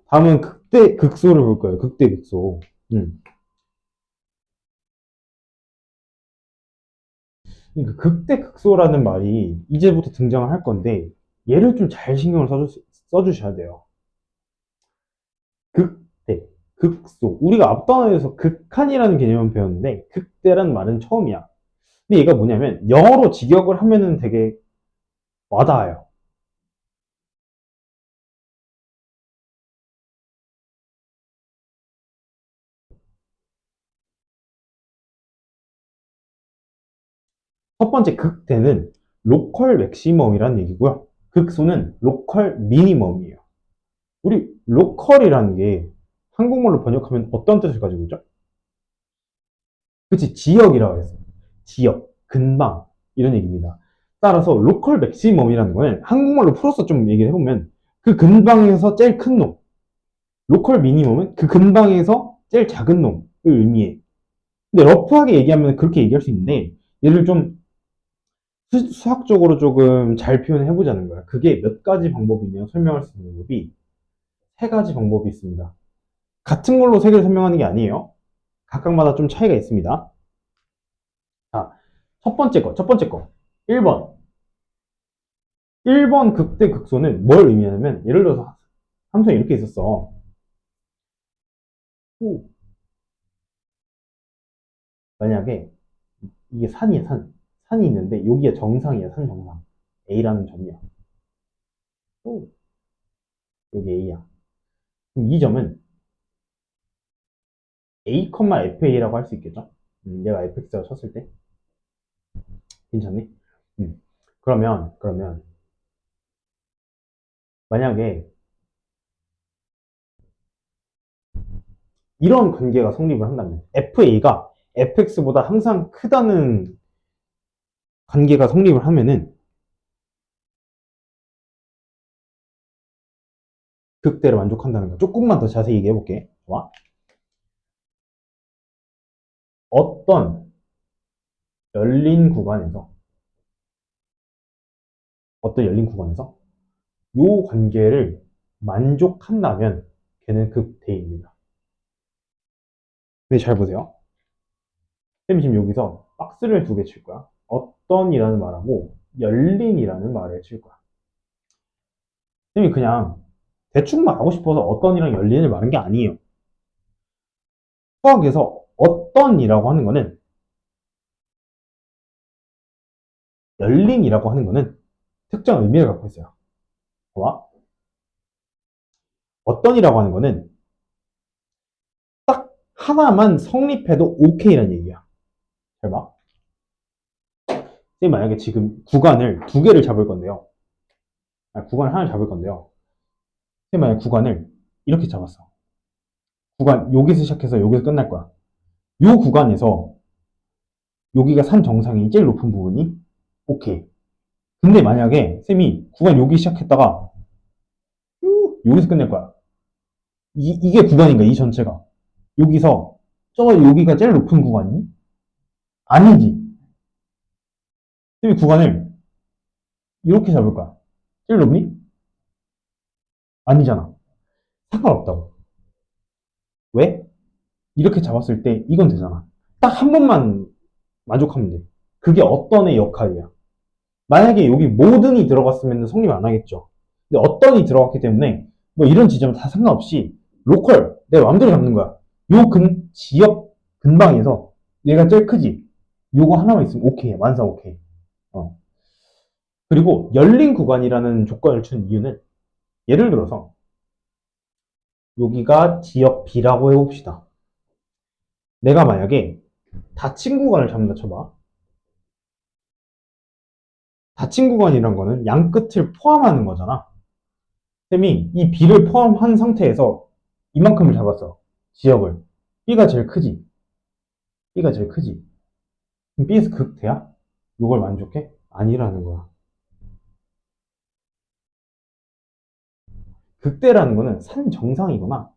다음은 극대 극소를 볼 거예요. 극대 극소. 음. 그러니까 극대 극소라는 말이 이제부터 등장을 할 건데 얘를 좀 잘 신경을 써주셔야 돼요. 극대, 극소. 우리가 앞단에서 극한이라는 개념을 배웠는데 극대라는 말은 처음이야. 근데 얘가 뭐냐면 영어로 직역을 하면은 되게 와닿아요. 첫 번째 극대는 로컬 맥시멈이라는 얘기고요. 극소는 로컬 미니멈이에요. 우리 로컬이라는 게 한국말로 번역하면 어떤 뜻을 가지고 있죠? 그치, 지역이라고 했어요. 지역, 근방, 이런 얘기입니다. 따라서 로컬 맥시멈이라는 거는 한국말로 풀어서 좀 얘기를 해보면 그 근방에서 제일 큰 놈, 로컬 미니멈은 그 근방에서 제일 작은 놈을 의미해. 근데 러프하게 얘기하면 그렇게 얘기할 수 있는데 얘를 좀 수학적으로 조금 잘 표현해 보자는 거야. 그게 몇 가지 방법이 있냐 설명할 수 있는 방법이 세 가지 방법이 있습니다. 같은 걸로 세 개를 설명하는 게 아니에요. 각각마다 좀 차이가 있습니다. 자, 첫 번째 거. 1번. 1번 극대 극소는 뭘 의미하냐면, 예를 들어서 함수에 이렇게 있었어. 오, 만약에 이게 산이야, 산. 산이 있는데, 여기가 정상이야, 산 정상. A라는 점이야. 오, 여기 A야. 그럼 이 점은 A, FA라고 할 수 있겠죠? 얘가 fx라고 쳤을 때. 괜찮니? 그러면, 만약에 이런 관계가 성립을 한다면, FA가 fx보다 항상 크다는 관계가 성립을 하면은, 극대를 만족한다는 거. 조금만 더 자세히 얘기해 볼게. 좋아? 어떤 열린 구간에서, 어떤 열린 구간에서 요 관계를 만족한다면 걔는 극대입니다. 근데 잘 보세요. 쌤이 지금 여기서 박스를 두 개 칠 거야. 어떤이라는 말하고 열린이라는 말을 칠 거야. 쌤이 그냥 대충 말하고 싶어서 어떤이랑 열린을 말한 게 아니에요. 수학에서 어떤이라고 하는 거는 열린이라고 하는 거는 특정 의미를 갖고 있어요. 봐봐. 어떤이라고 하는 거는 딱 하나만 성립해도 오케이라는 얘기야. 잘 봐. 쌤 만약에 지금 구간을 두 개를 잡을 건데요. 구간을 하나 잡을 건데요. 쌤 만약에 구간을 이렇게 잡았어. 구간 여기서 시작해서 여기서 끝날 거야. 요 구간에서 여기가 산 정상이 제일 높은 부분이 오케이. 근데 만약에 쌤이 구간 여기 시작했다가 여기서 끝낼 거야. 이게 구간인가 이 전체가. 여기서 여기가 제일 높은 구간이 아니지. 쌤이 구간을 이렇게 잡을 거야. 제일 높니? 아니잖아. 상관없다고. 왜? 이렇게 잡았을 때 이건 되잖아. 딱 한 번만 만족하면 돼. 그게 어떤의 역할이야. 만약에 여기 모든이 들어갔으면 성립 안 하겠죠. 근데 어떤이 들어갔기 때문에 뭐 이런 지점은 다 상관없이 로컬 내 마음대로 잡는 거야. 요 지역 근방에서 얘가 제일 크지. 요거 하나만 있으면 오케이. 완성 오케이. 어. 그리고 열린 구간이라는 조건을 준 이유는 예를 들어서 여기가 지역 B라고 해봅시다. 내가 만약에 닫힌 구간을 잡는다 쳐봐. 닫힌 구간이란 거는 양 끝을 포함하는 거잖아. 쌤이 이 B를 포함한 상태에서 이만큼을 잡았어. 지역을. B가 제일 크지. B가 제일 크지. 그럼 B에서 극대야? 이걸 만족해? 아니라는 거야. 극대라는 거는 산 정상이거나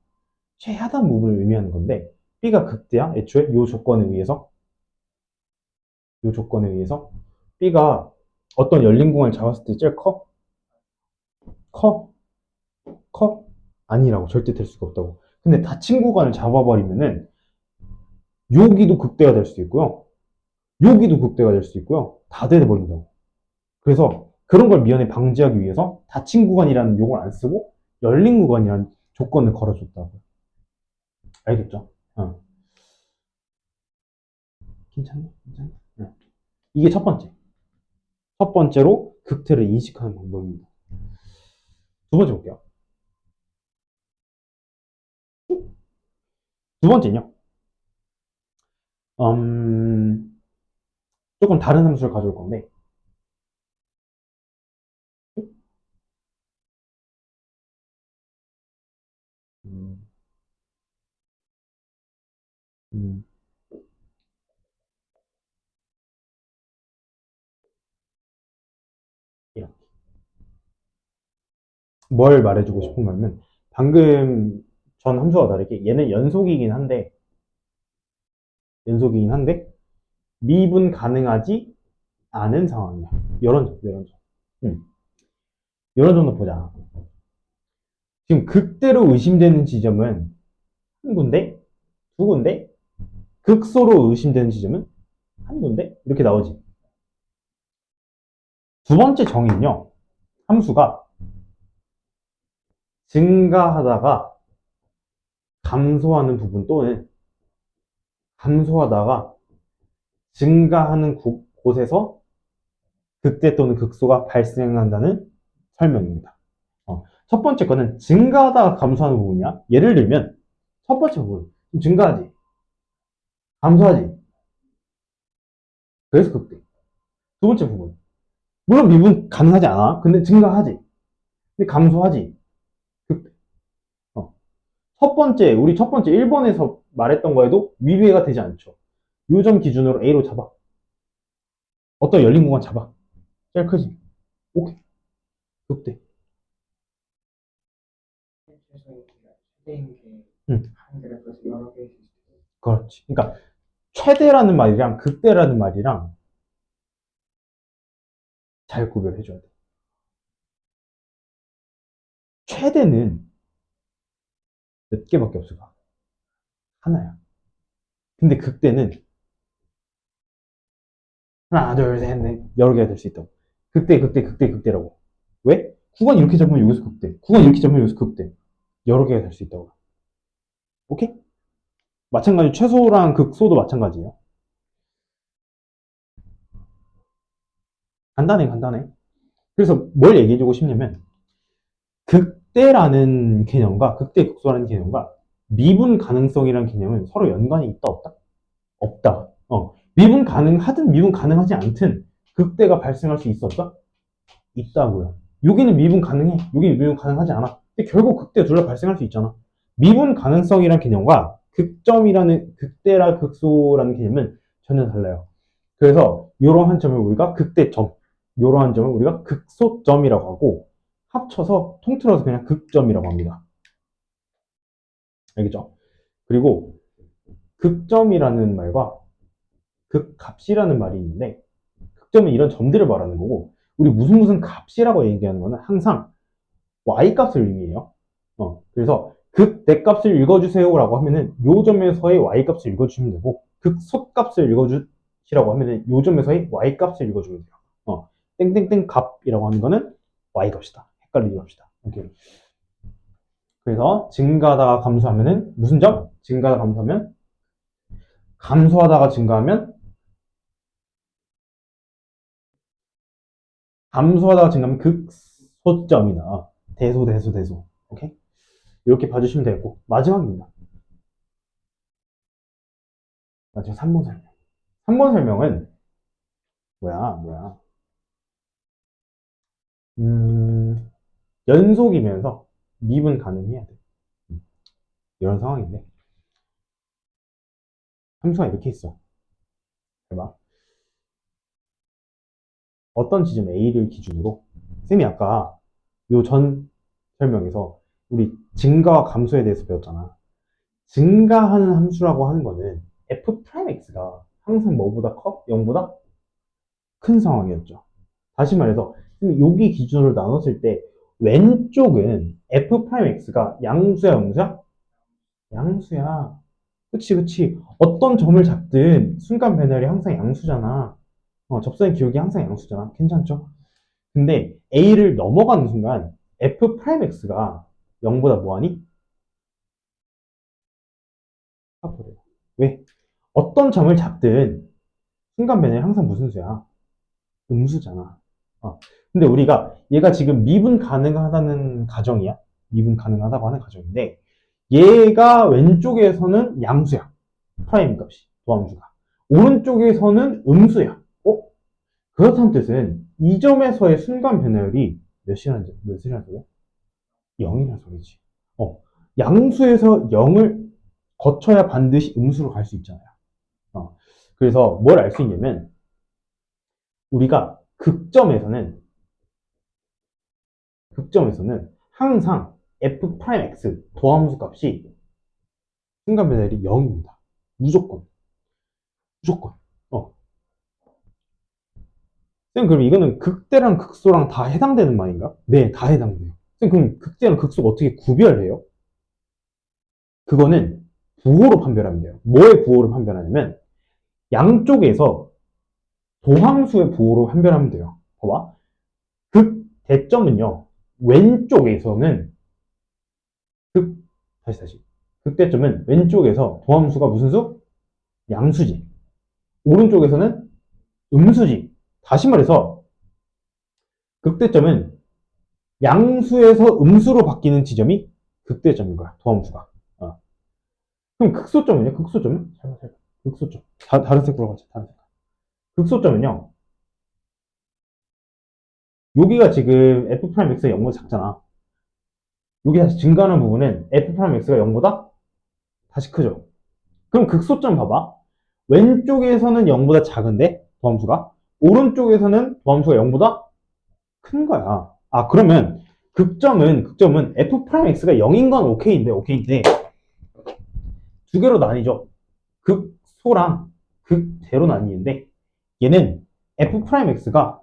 최하단 부분을 의미하는 건데 B가 극대야? 애초에 이 조건에 의해서 이 조건에 의해서 B가 어떤 열린 공간을 잡았을 때 제일 커? 커? 커? 아니라고. 절대 될 수가 없다고. 근데 닫힌 구간을 잡아버리면은 여기도 극대가 될 수 있고요. 여기도 극대가 될 수 있고요. 다 돼버린다고. 그래서 그런 걸 미연에 방지하기 위해서 닫힌 구간이라는 용어를 안 쓰고 열린 구간이라는 조건을 걸어줬다고. 알겠죠? 어. 괜찮니? 괜찮니? 네. 이게 첫 번째. 첫 번째로 극대를 인식하는 방법입니다. 두 번째 볼게요. 두 번째는요. 조금 다른 함수를 가져올 건데, 음, 음, 이렇게. 뭘 말해주고 싶은 거냐면, 방금 전 함수와 다르게 얘는 연속이긴 한데, 미분 가능하지 않은 상황이야. 이런 점. 이런 점도 보자. 지금 극대로 의심되는 지점은 한 군데, 두 군데, 극소로 의심되는 지점은 한 군데, 이렇게 나오지. 두 번째 정의는요, 함수가 증가하다가 감소하는 부분 또는 감소하다가 증가하는 곳에서 극대 또는 극소가 발생한다는 설명입니다. 첫 번째 거는 증가하다가 감소하는 부분이야. 예를 들면 첫 번째 부분 증가하지, 감소하지. 그래서 극대. 두 번째 부분 물론 미분 가능하지 않아. 근데 증가하지. 근데 감소하지. 극대. 어. 우리 첫 번째 1번에서 말했던 거에도 위배가 되지 않죠. 요 점 기준으로 A로 잡아. 어떤 열린 공간 잡아. 제일 크지. 오케이. 극대. 최대인 게 응. 한 그래프에서 여러 개 있을 수 있어요. 그렇지. 그러니까 최대라는 말이랑 극대라는 말이랑 잘 구별해 줘야 돼. 최대는 몇 개밖에 없을까? 하나야. 근데 극대는 하나, 둘, 셋, 넷 여러 개가 될 수 있다고. 극대라고. 왜? 구간 이렇게 잡으면 여기서 극대. 구간 이렇게 잡으면 여기서 극대. 여러 개가 될 수 있다고. 오케이? 마찬가지 최소랑 극소도 마찬가지예요. 간단해. 그래서 뭘 얘기해주고 싶냐면 극대라는 개념과 극대 극소라는 개념과 미분 가능성이라는 개념은 서로 연관이 있다 없다? 없다. 미분 가능하든 미분 가능하지 않든 극대가 발생할 수 있었다? 있다고요. 여기는 미분 가능해. 여기는 미분 가능하지 않아. 근데 결국 극대 둘 다 발생할 수 있잖아. 미분 가능성이라는 개념과 극대라 극소라는 개념은 전혀 달라요. 그래서 이러한 점을 우리가 극대점, 이러한 점을 우리가 극소점이라고 하고 합쳐서 통틀어서 그냥 극점이라고 합니다. 알겠죠? 그리고 극점이라는 말과 극값이라는 말이 있는데 극점은 이런 점들을 말하는 거고 우리 무슨 값이라고 얘기하는 거는 항상 y값을 의미해요. 그래서 극대값을 읽어주세요라고 하면은 요 점에서의 y값을 읽어주시면 되고 극소값을 읽어주시라고 하면은 요 점에서의 y값을 읽어주면 돼요. 땡땡땡 값이라고 하는 거는 y값이다. 헷갈리지 맙시다. 오케이. 그래서 증가하다가 감소하면은 무슨 점? 증가하다가 감소하면 감소하다가 증가하면 감소하다가 증가하면 극소점이나 대소. 오케이? 이렇게 봐주시면 되고 마지막입니다. 마지막 3번 설명. 3번 설명은 뭐야? 음, 연속이면서 미분 가능해야 돼. 이런 상황인데 함수가 이렇게 있어. 해봐. 어떤 지점 A를 기준으로 쌤이 아까 요 전 설명에서 우리 증가와 감소에 대해서 배웠잖아. 증가하는 함수라고 하는 거는 f'x가 항상 뭐보다 커? 0보다 큰 상황이었죠. 다시 말해서 여기 기준으로 나눴을 때 왼쪽은 f'x가 양수야, 음수야? 양수야. 그치, 그치. 어떤 점을 잡든 순간 배열이 항상 양수잖아. 접선의 기울기 항상 양수잖아. 괜찮죠? 근데 a를 넘어가는 순간 f'x가 0보다 뭐하니? 커버려요. 왜? 어떤 점을 잡든 순간 변형이 항상 무슨 수야? 음수잖아. 근데 우리가 얘가 지금 미분 가능하다는 가정이야. 미분 가능하다고 하는 가정인데 얘가 왼쪽에서는 양수야. 프라임 값이 도함수가. 오른쪽에서는 음수야. 그렇다는 뜻은 이 점에서의 순간 변화율이 몇이라는 소리야? 0이라는 소리지. 양수에서 0을 거쳐야 반드시 음수로 갈 수 있잖아요. 그래서 뭘 알 수 있냐면 우리가 극점에서는 항상 f'x 도함수 값이 순간 변화율이 0입니다. 무조건. 무조건. 쌤, 그럼 이거는 극대랑 극소랑 다 해당되는 말인가? 네, 다 해당돼요. 쌤, 그럼 극대랑 극소가 어떻게 구별해요? 그거는 부호로 판별하면 돼요. 뭐의 부호로 판별하냐면 양쪽에서 도함수의 부호로 판별하면 돼요. 봐봐. 극대점은요. 왼쪽에서는 극 다시 극대점은 왼쪽에서 도함수가 무슨 수? 양수지. 오른쪽에서는 음수지. 다시 말해서 극대점은 양수에서 음수로 바뀌는 지점이 극대점인 거야. 도함수가. 그럼 극소점은요? 극소점은? 극소점. 다른 색으로 가자. 다른 색. 극소점은요. 여기가 지금 f'x가 0보다 작잖아. 여기 다시 증가하는 부분은 f'x가 0보다 다시 크죠. 그럼 극소점 봐봐. 왼쪽에서는 0보다 작은데 도함수가 오른쪽에서는 도함수가 0보다 큰 거야. 그러면 극점은 f'x가 0인 건 오케이인데 두 개로 나뉘죠. 극소랑 극대로 나뉘는데 얘는 f'x가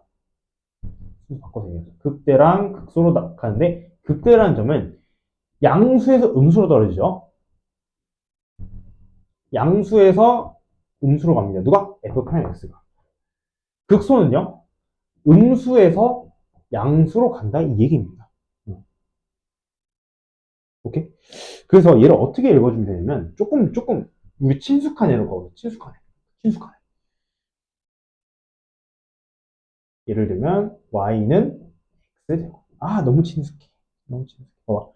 바꿔서 얘기하자. 극대랑 극소로 가는데 극대라는 점은 양수에서 음수로 떨어지죠. 양수에서 음수로 갑니다. 누가? f'x가. 극소는요. 음수에서 양수로 간다 이 얘기입니다. 오케이? 그래서 얘를 어떻게 읽어주면 되냐면 조금 우리 친숙한 애로 가보자. 친숙한 애. 예를 들면 y는 x제곱. 너무 친숙해. 봐봐.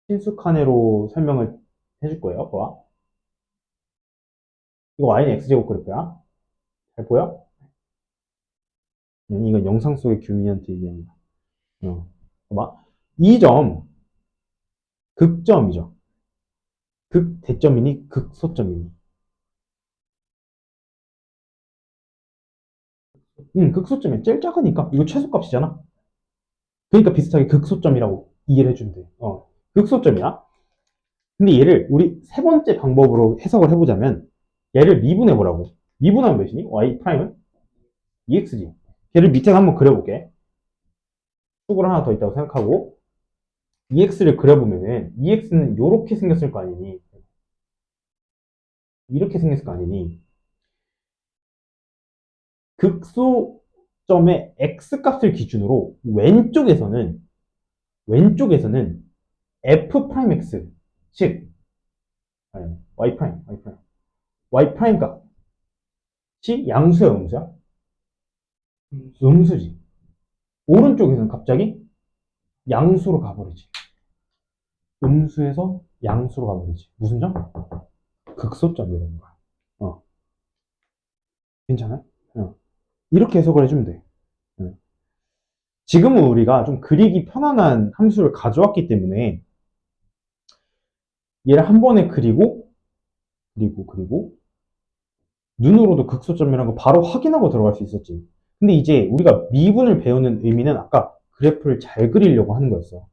친숙한 애로 설명을 해줄 거예요. 봐봐. 이거 y는 x제곱 그릴 거야. 잘 보여? 이건 영상 속의 규민한테 얘기하는 거야. 봐봐. 이 점 극점이죠. 극대점이니 극소점이니. 극소점이야. 제일 작으니까. 이거 최소값이잖아. 그러니까 비슷하게 극소점이라고 이해를 해주면 돼. 극소점이야. 근데 얘를 우리 세 번째 방법으로 해석을 해보자면 얘를 미분해보라고. 미분하면 몇이니? y 프라임은? ex지. 얘를 밑에 한번 그려볼게. 축으로 하나 더 있다고 생각하고 ex를 그려보면은 ex는 이렇게 생겼을 거 아니니? 이렇게 생겼을 거 아니니? 극소점의 x값을 기준으로 왼쪽에서는 f'x 즉 y' 값이 양수야 음수야? 음수지. 오른쪽에서는 갑자기 양수로 가버리지. 음수에서 양수로 가버리지. 무슨 점? 극소점이라는 거야. 괜찮아요? 이렇게 해석을 해주면 돼. 지금은 우리가 좀 그리기 편안한 함수를 가져왔기 때문에 얘를 한 번에 그리고 눈으로도 극소점이라는 거 바로 확인하고 들어갈 수 있었지. 근데 이제 우리가 미분을 배우는 의미는 아까 그래프를 잘 그리려고 하는 거였어.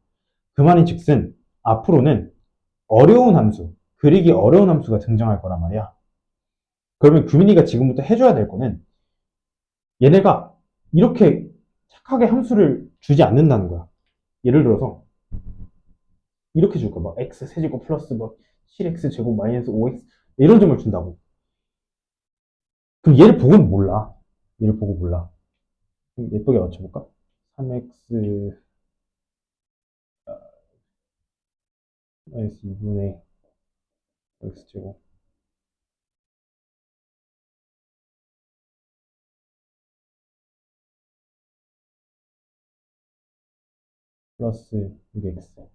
그 말인 즉슨 앞으로는 그리기 어려운 함수가 등장할 거란 말이야. 그러면 규민이가 지금부터 해줘야 될 거는 얘네가 이렇게 착하게 함수를 주지 않는다는 거야. 예를 들어서 이렇게 줄 거야. 뭐 x 세제곱 플러스 뭐 7x 제곱 마이너스 5x 이런 점을 준다고. 그럼 얘를 보고는 몰라. 얘를 보고 몰라. 그럼 예쁘게 맞춰볼까? 3x 마이너스 2분의 x제곱 플러스 6x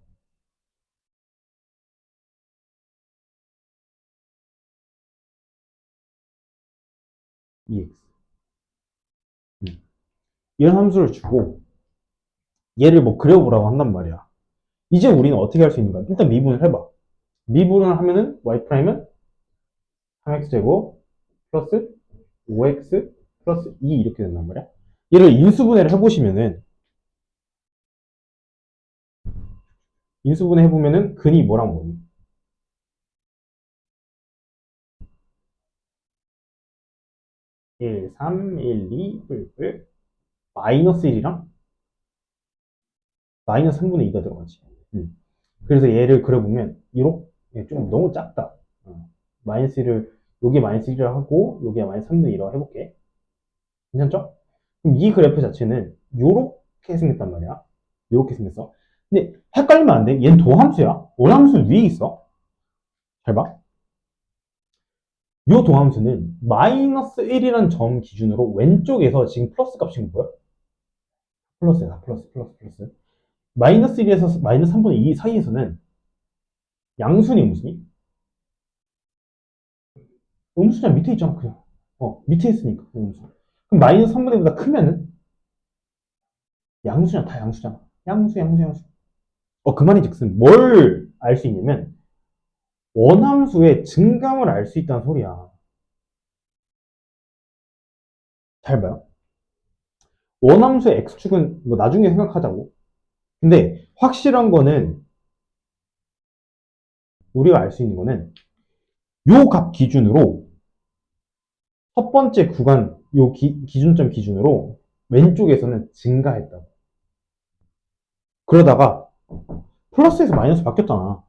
2x 이런 함수를 주고 얘를 뭐 그려보라고 한단 말이야. 이제 우리는 어떻게 할 수 있는 거야? 일단 미분을 해봐. 미분을 하면은 y'은 3x제곱 플러스 5x 플러스 2 이렇게 된단 말이야. 얘를 인수분해를 해보시면은 인수분해 해보면은 근이 뭐랑 뭐니? 1, 3, 1, 2, 뿔뿔 마이너스 1이랑 마이너스 3분의 2가 들어가지. 그래서 얘를 그려보면 이렇게 좀 너무 작다. 마이너스 1을 여기 마이너스 1을 하고 여기에 마이너스 3분의 2라고 해볼게. 괜찮죠? 그럼 이 그래프 자체는 요렇게 생겼단 말이야. 요렇게 생겼어. 근데 헷갈리면 안 돼. 얘는 도함수야. 원함수는 위에 있어. 잘 봐. 요 도함수는 마이너스 1이라는 점 기준으로 왼쪽에서 지금 플러스 값이 뭐야? 플러스야. 플러스. 마이너스 1에서 마이너스 3분의 2 사이에서는 양수니 음수니? 음수냐 밑에 있잖아. 그냥. 밑에 있으니까 음수. 그럼 마이너스 3분의 2보다 크면은 양수냐 다 양수잖아. 양수. 그 말이 즉슨 뭘 알 수 있냐면 원함수의 증감을 알 수 있다는 소리야. 잘 봐요. 원함수의 x축은 뭐 나중에 생각하자고. 근데 확실한 거는 우리가 알 수 있는 거는 요 값 기준으로 첫 번째 구간 요 기준점 기준으로 왼쪽에서는 증가했다고. 그러다가 플러스에서 마이너스 바뀌었잖아.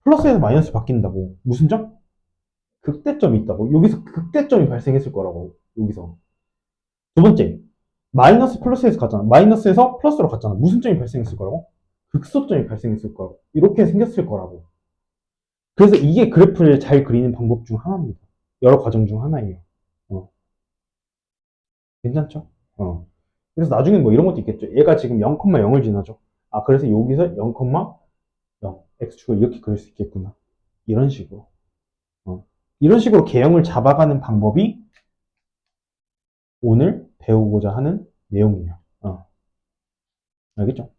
플러스에서 마이너스 바뀐다고. 무슨 점? 극대점이 있다고. 여기서 극대점이 발생했을 거라고. 여기서. 두 번째, 마이너스 플러스에서 갔잖아. 마이너스에서 플러스로 갔잖아. 무슨 점이 발생했을 거라고? 극소점이 발생했을 거라고. 이렇게 생겼을 거라고. 그래서 이게 그래프를 잘 그리는 방법 중 하나입니다. 여러 과정 중 하나예요. 어, 괜찮죠? 그래서 나중에 뭐 이런 것도 있겠죠. 얘가 지금 0,0을 지나죠. 그래서 여기서 0,0 x축을 이렇게 그릴 수 있겠구나. 이런 식으로. 이런 식으로 개형을 잡아가는 방법이 오늘 배우고자 하는 내용이에요. 알겠죠?